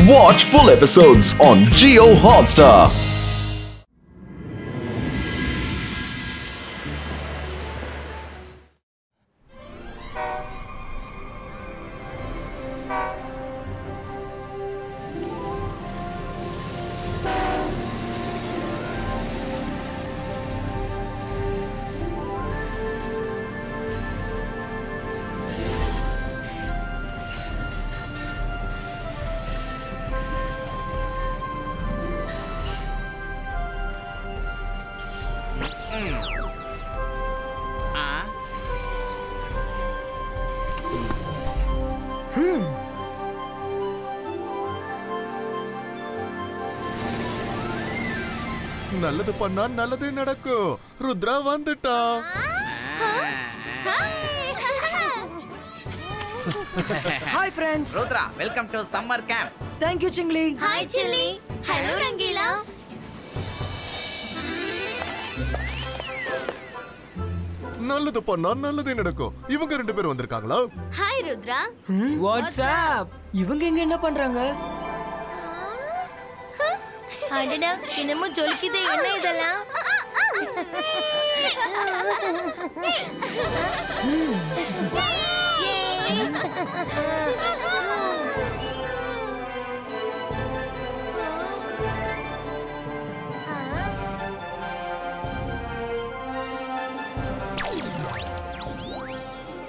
Watch full episodes on Jio Hotstar. நல்லது பண்ணா நல்லதே நடக்கும். ருத்ரா வந்துட்டா. Hi friends. Rudra, welcome to summer camp. Thank you Chingli. Hi Chilli. Hello Rangila. நல்லது பண்ணா நல்லதே நடக்கும். இவங்க ரெண்டு பேரும் வந்திருக்காங்களா? Hi Rudra. What's up? இவங்க எங்க என்ன பண்றாங்க? அடடா, என்னமோ ஜொலிக்குதே, என்ன இதெல்லாம்?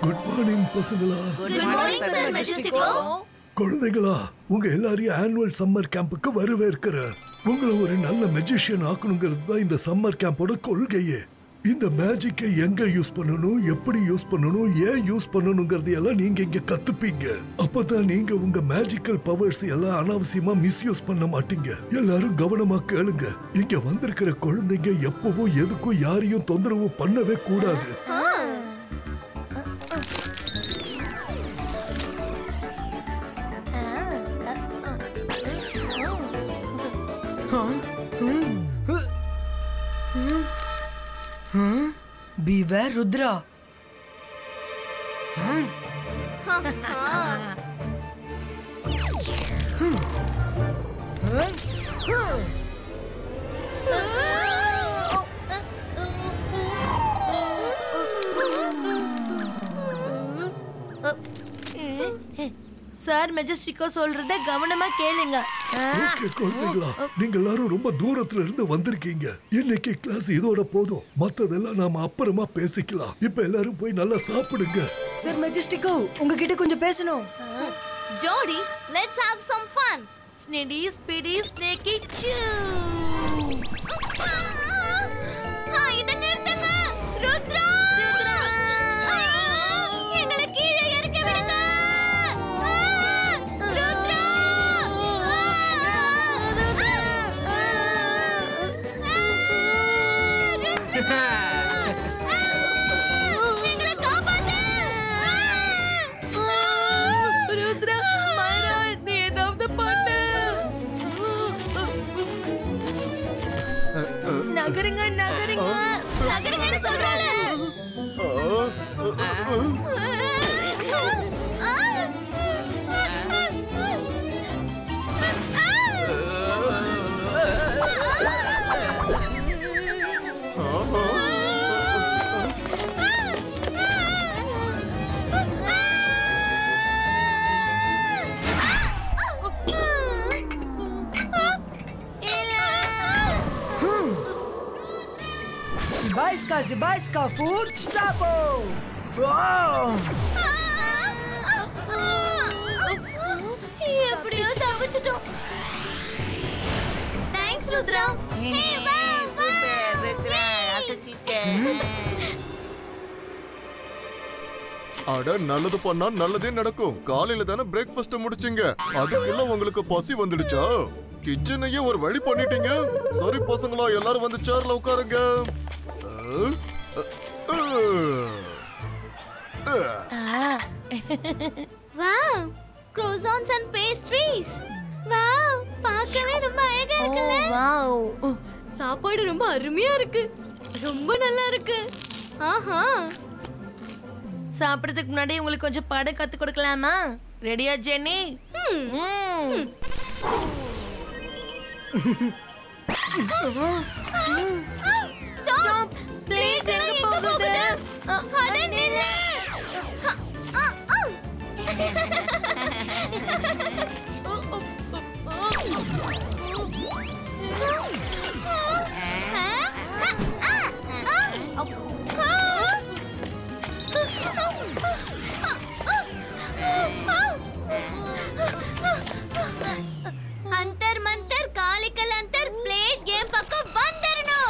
குட் மார்னிங் பசங்களா. Good morning sir Majestico. குழந்தைகளா, உங்க எல்லாரையும் ஆனுவல் சம்மர் கேம்புக்கு வரவேற்கிறேன். உங்களை ஒரு நல்ல மெஜிஷியன் ஆக்கணுங்கிறது தான் இந்த சம்மர் கேம்போட கொள்கையே. இந்த மேஜிக்கை எங்க யூஸ் பண்ணணும், எப்படி யூஸ் பண்ணணும், ஏன் யூஸ் பண்ணணுங்கிறது எல்லாம் நீங்க இங்க கத்துப்பீங்க. அப்பதான் நீங்க உங்க மேஜிக்கல் பவர்ஸ் எல்லாம் அனாவசியமா மிஸ்யூஸ் பண்ண மாட்டீங்க. எல்லாரும் கவனமா கேளுங்க. இங்க வந்திருக்கிற குழந்தைங்க எப்பவும் எதுக்கும் யாரையும் தொந்தரவு பண்ணவே கூடாது. Beware Rudra. சார் மெஜஸ்டிகோ சொல்றத கவனமா கேளுங்க. ஓகே குழந்தைகளா, நீங்க எல்லாரும் ரொம்ப தூரத்துல இருந்து வந்திருக்கீங்க. இன்னைக்கு கிளாஸ் இதோட போதும். மத்ததெல்லாம் நாம அப்புறமா பேசிக்கலாம். இப்ப எல்லாரும் போய் நல்லா சாப்பிடுங்க. சார் மெஜஸ்டிகோ, உங்ககிட்ட கொஞ்சம் பேசணும். ஜோடி, let's have some fun. Sniddy, speedy, snaky, chew. இத நிறுத்துங்க. ருத்ரா! எங்களை கீழே இறக்கி விடுங்க. ருத்ரா! எங்களை காப்பாத்து. ருத்ரா, மைரா, நீ ஏதாவது பண்ணு. நகருங்க நகருங்க நகருங்கன்னு சொல்றாளே. Zibaiska food stop. Wow. எப்படியோ தப்பிச்சிட்டோம். Thanks Rudra. Hey wow. Super Rudra, அசத்திட்டே. அட, நல்லது பண்ணா நல்லதே நடக்கும். காலையில தானே பிரேக்ஃபாஸ்ட் முடிச்சீங்க. அதுக்குள்ள உங்களுக்கு பசி வந்துடுச்சா? கிச்சனையே ஒரு வழி பண்ணிட்டீங்க. சரி பசங்களா, எல்லாரும் வந்து சேர்ல உட்காருங்க. Wow, croissants and pastries. Wow, பார்க்கவே ரொம்ப அழகா இருக்குல்ல? Wow. சாப்பாடு ரொம்ப அருமையா இருக்கு. ரொம்ப நல்லா இருக்கு. ஆஹா. சாப்பிடுறதுக்கு முன்னாடி உங்களுக்கு கொஞ்சம் பாடம் கத்து கொடுக்கலாமா? ரெடியா ஜெனி? ஸ்டாப் பிளேஸ் எங்க போகுது அட நில்லு अंतर मंतर कालिकल अंतर प्लेट गेम पक्को बंदरनो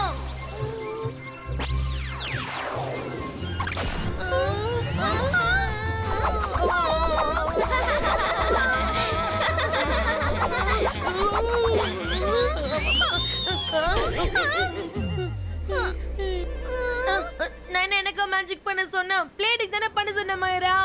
நான் எனக்கு மேஜிக் பண்ண சொன்னா பிளேட்டுக்கு தானே பண்ண சொன்ன மாயரா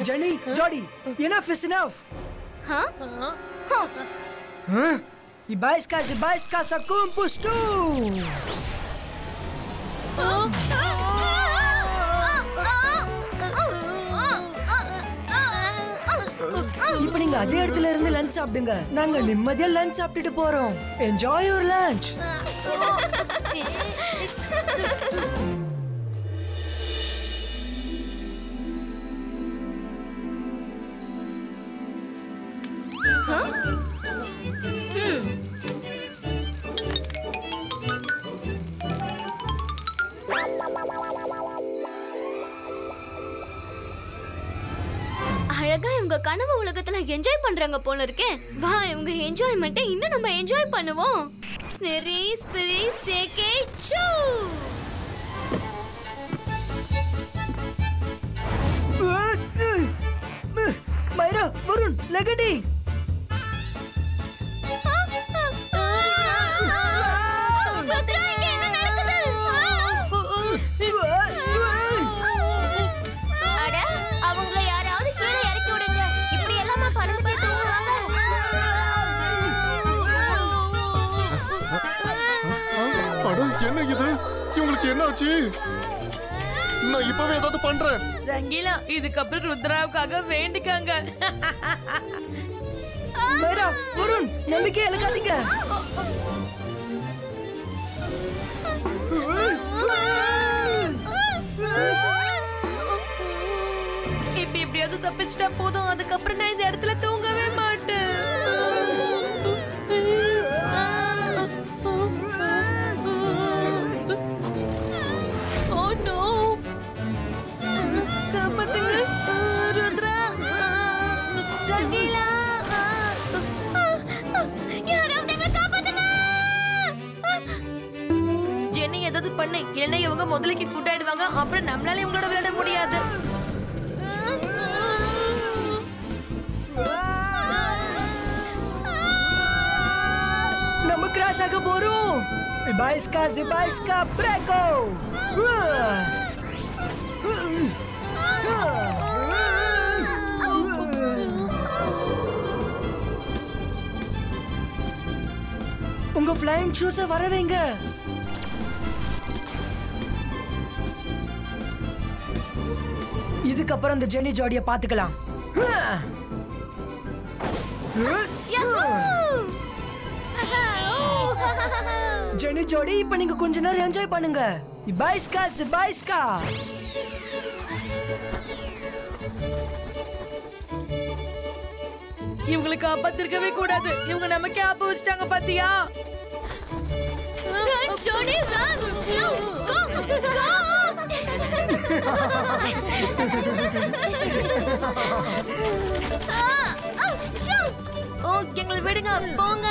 Jenny, Jody, enough is enough. Huh? Ibaiska sakum pustu. இப்போ நீங்க அதே இடத்துல இருந்து லஞ்ச் சாப்பிடுங்க. நாங்க நிம்மதியா லஞ்ச் சாப்பிட்டுட்டு போறோம். Enjoy your lunch. அழகா இவங்க கனவு உலகத்துல என்ஜாய் பண்றாங்க போல இருக்கே. வா இவங்க என்ஜாய்மெண்ட்டை இன்னும் நம்ம என்ஜாய் பண்ணுவோம். ஸ்னெரி ஸ்பிரி சேகே சூ. மைரா, வருண், லெகடி. ருத்ரா, இங்க என்ன நடக்குது? அட, அவங்கள யாராவது கீழே இறக்கி விடுங்க. இப்படி எல்லாமா பறந்துட்டே தூங்குவாங்க? அட என்ன இது? இவங்களுக்கு என்ன ஆச்சு? நான் இப்பவே ஏதாவது பண்றேன். ரங்கீலா இதுக்கப்புறம் ருத்ராவுக்காக வேண்டிக்காங்க. மைரா, வருண், நம்பிக்கை இழக்காதீங்க. இப்ப எப்படியாவது தப்பிச்சிட்டா போதும். அதுக்கப்புறம் நான் இந்த இடத்துல தூங்கவே மாட்டேன். Oh no! காப்பாத்துங்க ருத்ரா. ரங்கீலா யாராவது எங்களை காப்பாத்துங்க. ஜெனி ஏதாவது பண்ணு. இல்லைன்னா இவங்க முதலைக்கு ஃபுட் ஆயிடுவாங்க. அப்புறம் நம்மளால இவங்களோட விளையாட முடியாது. நம்ம கிராஷ் ஆக போறோம். Zibaiska Prego. உங்க ஃப்ளைங் ஷூஸை வர வைங்க. இதுக்கப்புறம் இந்த ஜெனி ஜோடியை பார்த்துக்கலாம். ஜெனி ஜோடி, இப்ப நீங்க கொஞ்ச நேரம் என்ஜாய் பண்ணுங்க. Zibaiska. இவங்களை காப்பாத்திருக்கவே கூடாது. இவங்க நமக்கே ஆப்ப வச்சுட்டாங்க பாத்தியா? ஜோடி run, shoot, go. ஓ, எங்களை விடுங்க. போங்க.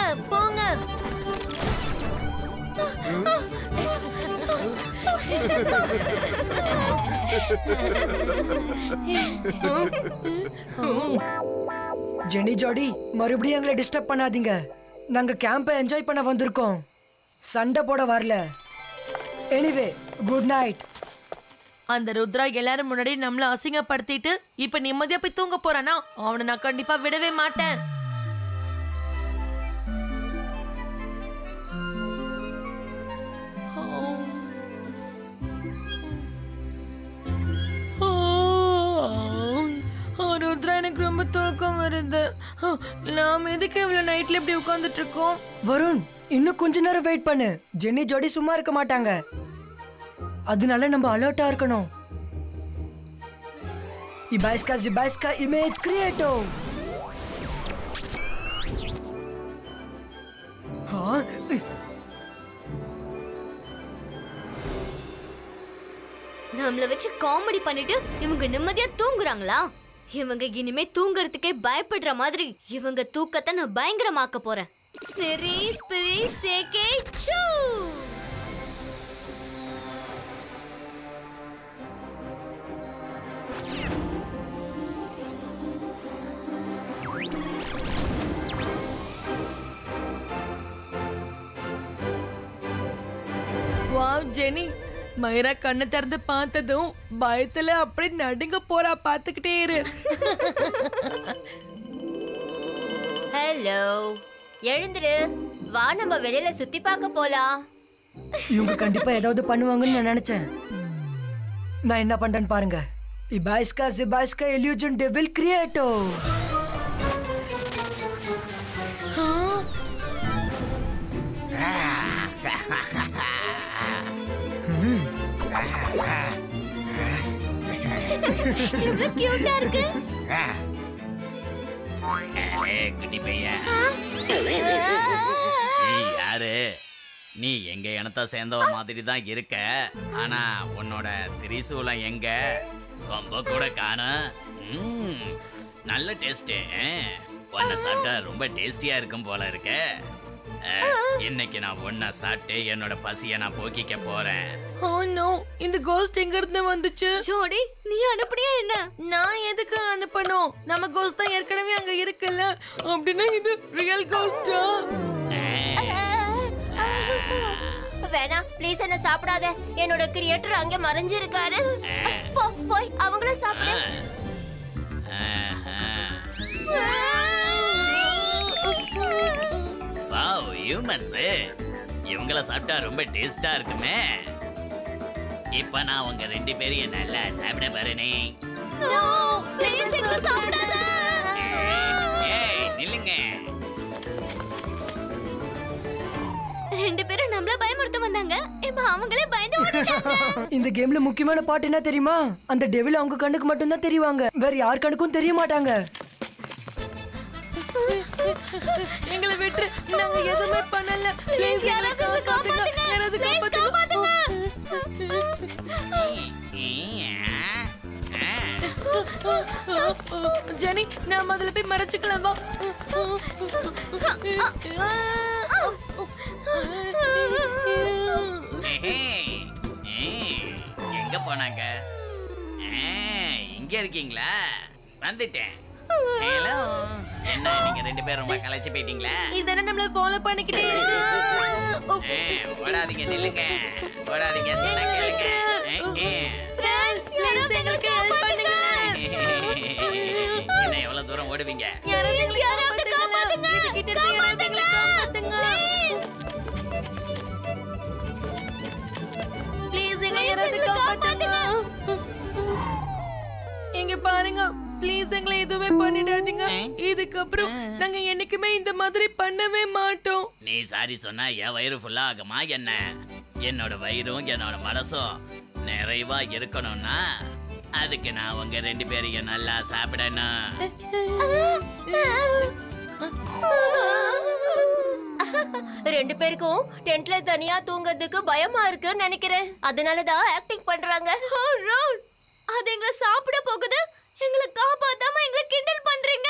ஜெனி ஜோடி, மறுபடியும் எங்களை டிஸ்டர்ப் பண்ணாதீங்க. நாங்க கேம்பை என்ஜாய் பண்ண வந்திருக்கோம், சண்டை போட வரல. Anyway, good night. அந்த ருத்ரா எல்லாரும் முன்னாடி நம்மள அசிங்கப்படுத்திட்டு இப்ப நிம்மதியா போய் தூங்க போறானா? அவனை நான் கண்டிப்பா விடவே மாட்டேன். ருத்ரா, எனக்கு ரொம்ப தூக்கம் வருது. நாம எதுக்கு இவ்வளவு நைட்ல இப்படி உட்கார்ந்துட்டு இருக்கோம்? வருண், இன்னும் கொஞ்ச நேரம் வெயிட் பண்ணு. ஜென்னி ஜோடி சும்மா இருக்க மாட்டாங்க. அதனால நம்ம அலர்ட்டா இருக்கணும். இபாய்ஸ்கா இமேஜ் கிரியேட்டோ. நம்மள வச்சு காமெடி பண்ணிட்டு இவங்க நிம்மதியா தூங்குறாங்களா? இவங்க இனிமே தூங்குறதுக்கே பயப்படுற மாதிரி இவங்க தூக்கத்தை நான் பயங்கரமாக்க போறேன். ஸ்னெரி ஸ்பிரி சேகே சூ. வாவ் ஜெனி, மைரா கண்ணை திறந்து பார்த்ததும் பயத்துல அப்படி நடுங்க போறா. பாத்துக்கிட்டே இரு. ஹலோ, எழுந்துரு. வா, நம்ம வெளியில சுத்தி பார்க்க போலாம். இவங்க கண்டிப்பா ஏதாவது பண்ணுவாங்கன்னு நான் நினைச்சேன். நான் என்ன பண்றேன்னு பாருங்க. இபாய்ஸ்கா இல்யூஷன் டெவில் கிரியேட்டோ. இவ்வளவு கியூட்டா இருக்கு. குட்டி பையன், நீ யாரு? நீ எங்க இனத்தை சேர்ந்தவ மாதிரி தான் இருக்க. ஆனா உன்னோட திரிசூலம் எங்க? ரொம்ப கூட காணும். நல்ல டேஸ்ட். உன்னை சாப்பிட்டா ரொம்ப டேஸ்டியா இருக்கும் போல இருக்க. இன்னைக்கு நான் ஒன்ன சாப்பிட்டு என்னோட பசியை நான் போக்கிக்க போறேன். ஓ நோ, இந்த கோஸ்ட் எங்க இருந்து வந்துச்சு? ஜோடி, நீ அனுப்புறியா என்ன? நான் எதுக்கு அனுப்பணும்? நம்ம கோஸ்ட் தான் ஏற்கனவே அங்க இருக்குல்ல. அப்படின்னா இது ரியல் கோஸ்டா? வேணா ப்ளீஸ், என்ன சாப்பிடாத. என்னோட கிரியேட்டர் அங்க மறைஞ்சிருக்காரு. போய் அவங்கள சாப்பிடு. Wow, humans. இவங்கள சாப்பிட்டா ரொம்ப டேஸ்டா இருக்குமே. இப்ப நான் உங்க 2 பேரையும் நல்லா சாப்பிட போறேனே. நில்லுங்க. 2 பேரும் நம்மள பயமுறுத்த வந்தாங்க. இப்ப அவங்களே பயந்து ஓடிட்டாங்க. இந்த கேம்ல முக்கியமான பாட்டு என்ன தெரியுமா? அந்த டெவில் அவங்க கண்ணுக்கு மட்டும் தான் தெரிவாங்க. வேற யார் கண்ணுக்கும் தெரிய மாட்டாங்க. எங்களை விட்டு, நாங்க எதுவுமே பண்ணல. ப்ளீஸ் யாராவது காப்பாத்துங்க. யாராவது ப்ளீஸ் காப்பாத்துங்க. ஜெனி, நான் முதல்ல போய் மறைச்சுக்கலாம். வா. எங்க போனாங்க? இங்க இருக்கீங்களா? வந்துட்டேன். ஹலோ, என்ன நீங்க 2 பேரும் ரொம்ப கலைச்சு போயிட்டீங்களா? இதென்ன நம்மள ஃபாலோ பண்ணிக்கிட்டே இருக்கு. ஓடாதீங்க, நில்லுங்க. ஓடாதீங்க, சொன்னா கேளுங்க. ஃப்ரெண்ட்ஸ், யாராவது எங்களுக்கு ஹெல்ப் பண்ணுங்க. என்ன எவ்வளவு தூரம் ஓடுவீங்க? யாராவது காப்பாத்துங்க. ப்ளீஸ் எங்களை யாராவது காப்பாத்துங்க. இங்க பாருங்க, ப்ளீஸ் எங்களை எதுவுமே பண்ணிடாதீங்க. இதுக்கப்புறம் நாங்க என்னைக்குமே இந்த மாதிரி பண்ணவே மாட்டோம். நீ சாரி சொன்னா என் வயிறு ஃபுல்லா ஆகுமா என்ன? என்னோட வயிறும் என்னோட மனசும் நிறைவா இருக்கணும்னா அதுக்கு நான் உங்க 2 பேரையும் நல்லா சாப்பிடணும். ரெண்டு பேருக்கும் டென்ட்ல தனியா தூங்கிறதுக்கு பயமா இருக்குன்னு நினைக்கிறேன். அதனாலதான் ஆக்டிங் பண்றாங்க. அது எங்களை சாப்பிட போகுது. எங்களை காப்பாத்தாம எங்களை கிண்டல் பண்றீங்க.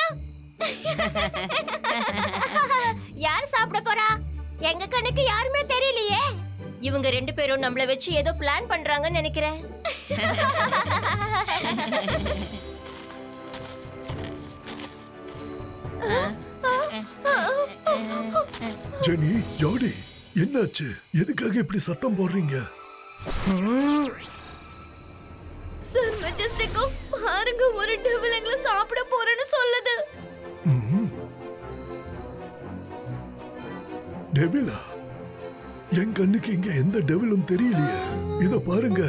யார் சாப்பிட போறா? எங்க கண்ணுக்கு யாருமே தெரியலையே. இவங்க 2 பேரும் நம்மள வச்சு ஏதோ பிளான் பண்றாங்கன்னு நினைக்கிறேன். ஜெனி, ஜோடி, என்னாச்சு? எதுக்காக இப்படி சத்தம் போடுறீங்க? சார் மெஜஸ்டிக்கோ பாருங்க, ஒரு டெவில் எங்களை சாப்பிட போறேன்னு சொல்லுது. டெவிலா? என் கண்ணுக்கு இங்க எந்த டெவிலும் தெரியலையே. இத பாருங்க,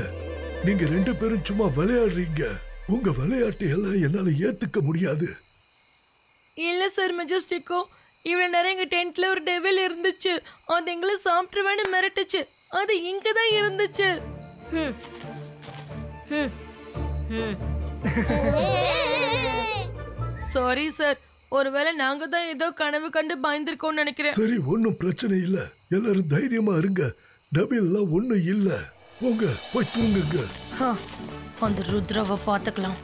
நீங்க 2 பேரும் சும்மா விளையாடுறீங்க. உங்க விளையாட்டு எல்லாம் என்னால ஏத்துக்க முடியாது. இல்ல சார் மெஜஸ்டிக்கோ, இவ்வளவு நேரம் எங்க டென்ட்ல ஒரு டெவில் இருந்துச்சு. அது எங்களை சாப்பிட்டுருவேன்னு மிரட்டுச்சு. அது இங்கதான் இருந்துச்சு. சாரி சார், ஒருவேளை நாங்க தான் ஏதோ கனவு கண்டு பயந்துருக்கோம்னு நினைக்கிறேன். சரி, ஒன்னும் பிரச்சனை இல்ல. எல்லாரும் தைரியமா இருங்க. டெவில்லாம் ஒண்ணும் இல்ல. போங்க, போய் தூங்குங்க. அந்த ருத்ராவை பார்த்துக்கலாம்.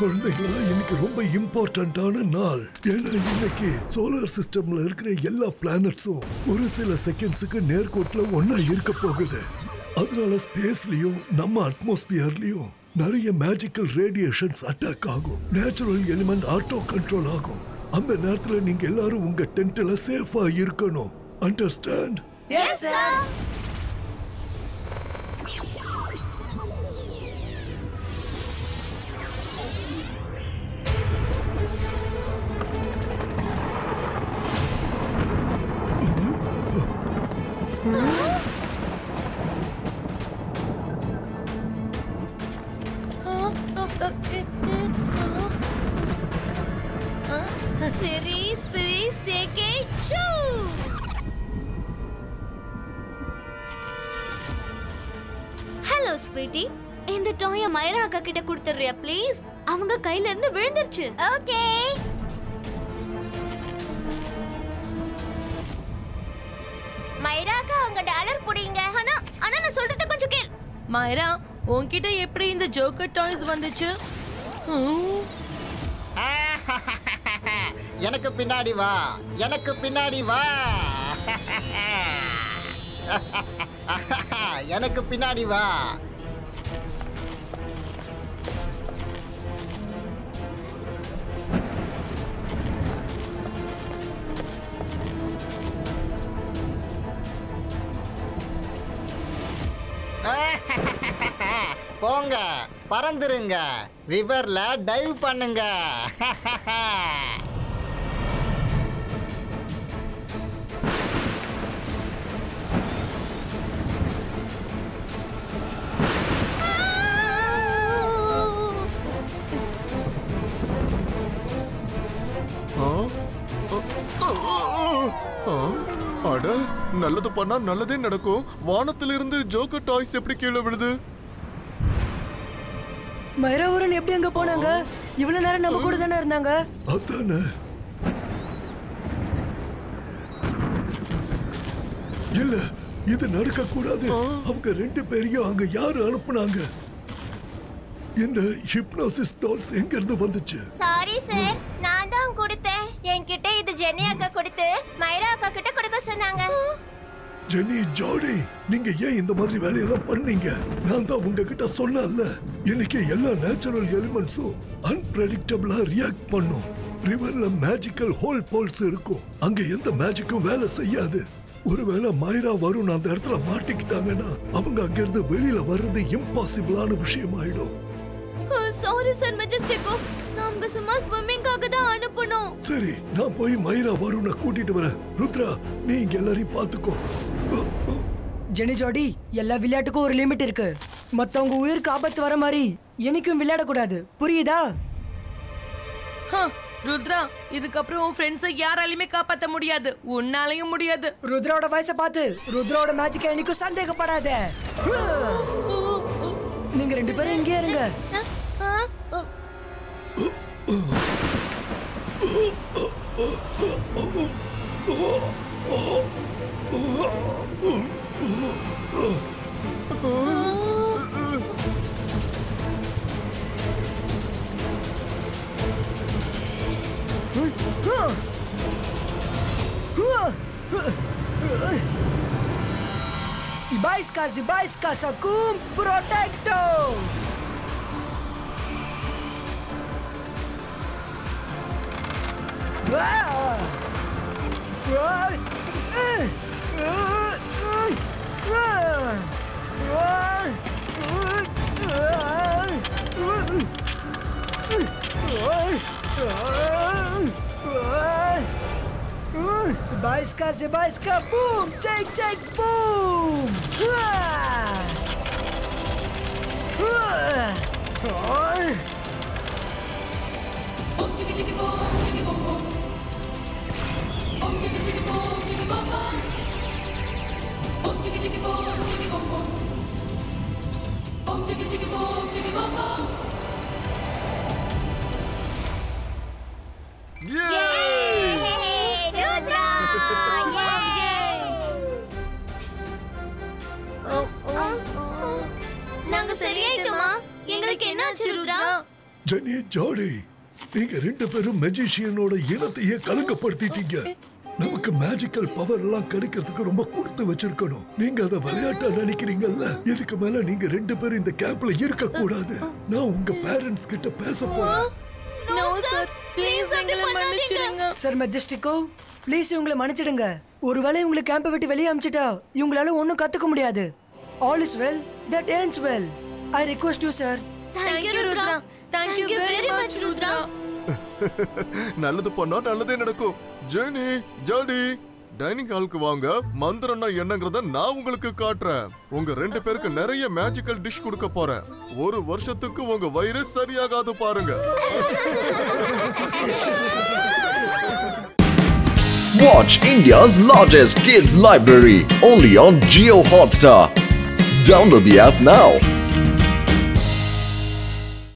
குழந்தைகளா, இன்னைக்கு ரொம்ப இம்பார்ட்டன்டான நாள். ஏன்னா இன்னைக்கு சோலார் சிஸ்டம்ல இருக்கிற எல்லா பிளானட்ஸும் ஒரு சில செகண்ட்ஸுக்கு நேர்கோட்டுல ஒன்னா இருக்க போகுது. அதனால ஸ்பேஸ்லயும் நம்ம அட்மாஸ்பியர்லயும் நிறைய மேஜிக்கல் ரேடியேஷன்ஸ் அட்டாக் ஆகும். நேச்சுரல் எலிமெண்ட் ஆட்டோ கண்ட்ரோல் ஆகும். அந்த நேரத்துல நீங்க எல்லாரும் உங்க டென்ட்ல சேஃபா இருக்கணும். Understand? Yes sir. Hello sweetie, இந்த டாய மைரா அக்கா கிட்ட கொடுத்துறியா ப்ளீஸ்? அவங்க கையில இருந்து விழுந்துருச்சு. ஓகே. மைரா அக்கா, உங்க டாலர் புடிங்க. ஆனா நான் சொல்றத கொஞ்சம் கேள். மைரா, உன்கிட்ட எப்படி இந்த ஜோக்கர் டாய்ஸ் வந்துச்சு? எனக்கு பின்னாடி வா, எனக்கு பின்னாடி வா. எனக்கு பின்னாடி வா. போங்க, பறந்துருங்க, ரிவர்ல டைவ் பண்ணுங்க. அட, நல்லது பண்ணா நல்லதே நடக்கும். வானத்திலிருந்து ஜோக்கர் டாய்ஸ் எப்படி கீழே விழுது? மைராவரன் எப்படி அங்க போனாங்க? இவ்வளவு நேரம் நம்ம கூட தானே இருந்தாங்க. அதானே. இல்ல, இது நடக்க கூடாது. அவங்க 2 பேரையும் அங்க யாரு அனுப்புனாங்க? இந்த ஹிப்னோசிஸ் டால்ஸ் எங்க இருந்து வந்துச்சு? சாரி சார், நான் தான் கொடுத்தேன். என்கிட்ட இது ஜெனி அக்கா கொடுத்து மைரா அக்கா கிட்ட கொடுக்க சொன்னாங்க. ஜெனி, ஜாடி, நீங்க ஏன் இந்த மாதிரி வேலையெல்லாம் பண்ணீங்க? நான் தான் உங்ககிட்ட சொன்னேன்ல, இன்னைக்கு எல்லா நேச்சுரல் எலிமெண்ட்ஸும் அன்பிரெடிக்டபிளா ரியாக்ட் பண்ணும். ரிவர்ல மேஜிக்கல் ஹோல் போல்ஸ் இருக்கும். அங்க எந்த மேஜிக்கும் வேலை செய்யாது. ஒருவேளை மைரா வருண் அந்த இடத்துல மாட்டிக்கிட்டாங்கன்னா அவங்க அங்க இருந்து வெளியில வர்றது இம்பாசிபிளான விஷயம் ஆயிடும். சாரி சார் மெஜஸ்டிக்கோ, நாம சும்மா ஸ்விம்மிங்காக தான் அனுப்பணும். சரி, நான் போய் மைரா வருணை கூட்டிட்டு வரேன். ருத்ரா, நீ இங்க எல்லாரையும் பாத்துக்கோ. ஜெனி ஜாடி, எல்லா விளையாட்டுக்கும் ஒரு லிமிட் இருக்கு. மத்தவங்க உயிருக்கு ஆபத்து வர மாதிரி என்னைக்கும் விளையாடக்கூடாது, புரியுதா? ருத்ரா, இதுக்கப்புறம் உன் ஃப்ரெண்ட்ஸை யாராலையுமே காப்பாற்ற முடியாது. உன்னாலையும் முடியாது. ருத்ராவோட வயசை பார்த்து ருத்ராவோட மேஜிக்கை என்னைக்கும் சந்தேகப்படாத. நீங்க 2 பேரும் இங்கே இருங்க. Zibaiska Sakum Protecto. Zibaiska boom! Take boom! நாங்க சரியாயிட்டோமா? எங்களுக்கு என்ன ஆச்சு ருத்ரா? ஜெனி, ஜாடி, நீங்க ரெண்டு பேரும் மெஜிஷியனோட இனத்தையே கலங்கப்படுத்திட்டீங்க. நமக்கு மேஜிக்கல் பவர் எல்லாம் கிடைக்கிறதுக்கு ரொம்ப கொடுத்து வச்சிருக்கணும். நீங்க அதை விளையாட்டா நினைக்கிறீங்கல்ல. இதுக்கு மேல நீங்க ரெண்டு பேரும் இந்த கேம்ப்ல இருக்க கூடாது. நான் உங்க பேரண்ட்ஸ் கிட்ட பேச போறேன். நோ சார், ப்ளீஸ் எங்களை மன்னிச்சிடுங்க. சார் மெஜஸ்டிகோ, ப்ளீஸ் இவங்களை மன்னிச்சிடுங்க. ஒருவேளை இவங்களை கேம்பை விட்டு வெளியே அனுப்பிச்சிட்டா இவங்களால ஒன்றும் கத்துக்க முடியாது. All is well that ends well. I request you, sir. Thank you Rudra. Thank you very much Rudra. நல்லது பண்ணா நல்லதே நடக்கும். ஜெனி, ஜாடி, டைனிங் ஹாலுக்கு வாங்க. மந்திரம்னா என்னங்கறத நான் உங்களுக்கு காட்டுறேன். உங்க ரெண்டு பேருக்கு நிறைய மேஜிக்கல் டிஷ் கொடுக்க போறேன். ஒரு வருஷத்துக்கு உங்க வயிறு சரியாகாது பாருங்க. Watch India's largest kids library only on Jio Hotstar. Download the app now.